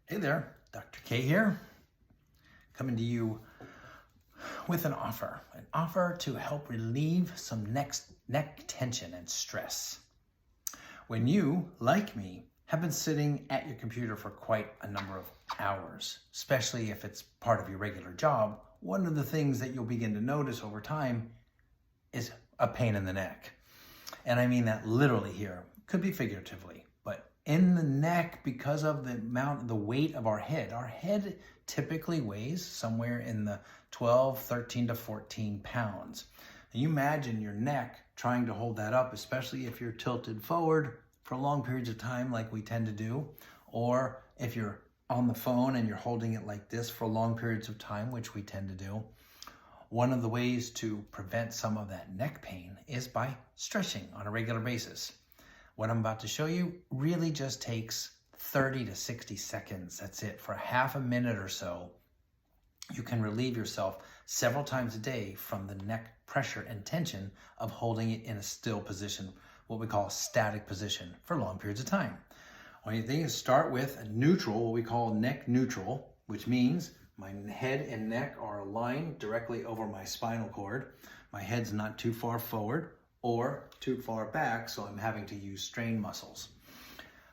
Hey there, Dr. K here, coming to you with an offer to help relieve some neck tension and stress. When you, like me, have been sitting at your computer for quite a number of hours, especially if it's part of your regular job, one of the things that you'll begin to notice over time is a pain in the neck. And I mean that literally here, could be figuratively. But in the neck, because of the weight of our head typically weighs somewhere in the 12, 13 to 14 pounds. And you imagine your neck trying to hold that up, especially if you're tilted forward for long periods of time like we tend to do, or if you're on the phone and you're holding it like this for long periods of time, which we tend to do. One of the ways to prevent some of that neck pain is by stretching on a regular basis. What I'm about to show you really just takes 30 to 60 seconds. That's it. For half a minute or so, you can relieve yourself several times a day from the neck pressure and tension of holding it in a still position, what we call a static position, for long periods of time. All you think is start with a neutral, what we call neck neutral, which means my head and neck are aligned directly over my spinal cord. My head's not too far forward or too far back, so I'm having to use strain muscles.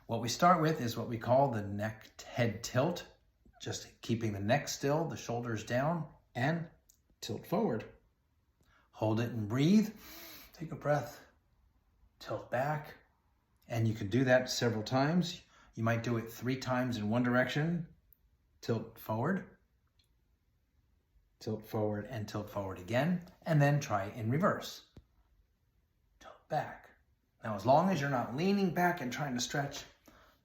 What we start with is what we call the neck head tilt, just keeping the neck still, the shoulders down, and tilt forward. Hold it and breathe. Take a breath, tilt back, and you can do that several times. You might do it 3 times in one direction, tilt forward, and tilt forward again, and then try in reverse. Tilt back. Now, as long as you're not leaning back and trying to stretch,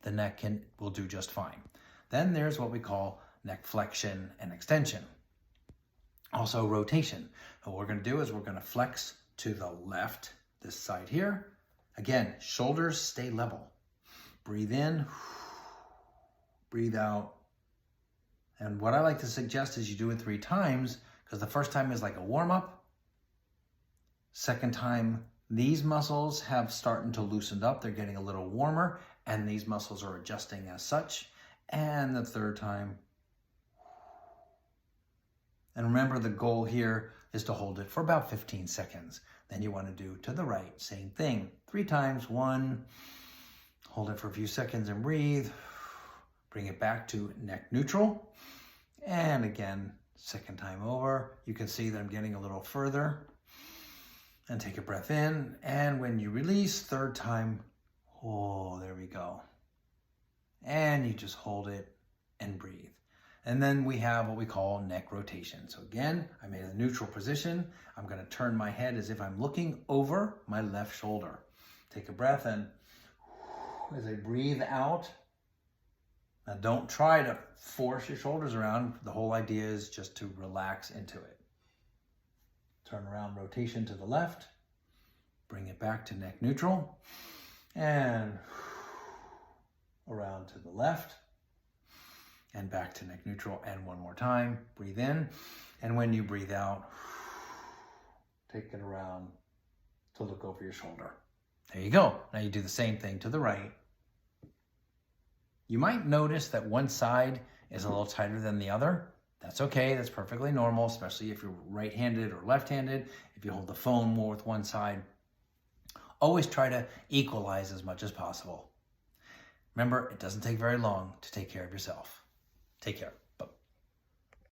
the neck will do just fine. Then there's what we call neck flexion and extension. Also rotation. What we're going to do is we're going to flex to the left, this side here. Again, shoulders stay level. Breathe in, breathe out. And what I like to suggest is you do it 3 times, because the first time is like a warm-up. Second time, these muscles have started to loosen up. They're getting a little warmer, and these muscles are adjusting as such. And the third time. And remember, the goal here is to hold it for about 15 seconds. Then you want to do to the right, same thing. 3 times, 1. Hold it for a few seconds and breathe. Bring it back to neck neutral. And again, second time over. You can see that I'm getting a little further. And take a breath in. And when you release, third time, oh, there we go. And you just hold it and breathe. And then we have what we call neck rotation. So again, I'm in a neutral position. I'm going to turn my head as if I'm looking over my left shoulder. Take a breath and as I breathe out. Now don't try to force your shoulders around. The whole idea is just to relax into it. Turn around, rotation to the left. Bring it back to neck neutral. And around to the left. And back to neck neutral. And one more time. Breathe in. And when you breathe out, take it around to look over your shoulder. There you go. Now you do the same thing to the right. You might notice that one side is a little tighter than the other. That's okay. That's perfectly normal, especially if you're right-handed or left-handed. If you hold the phone more with one side, always try to equalize as much as possible. Remember, it doesn't take very long to take care of yourself. Take care.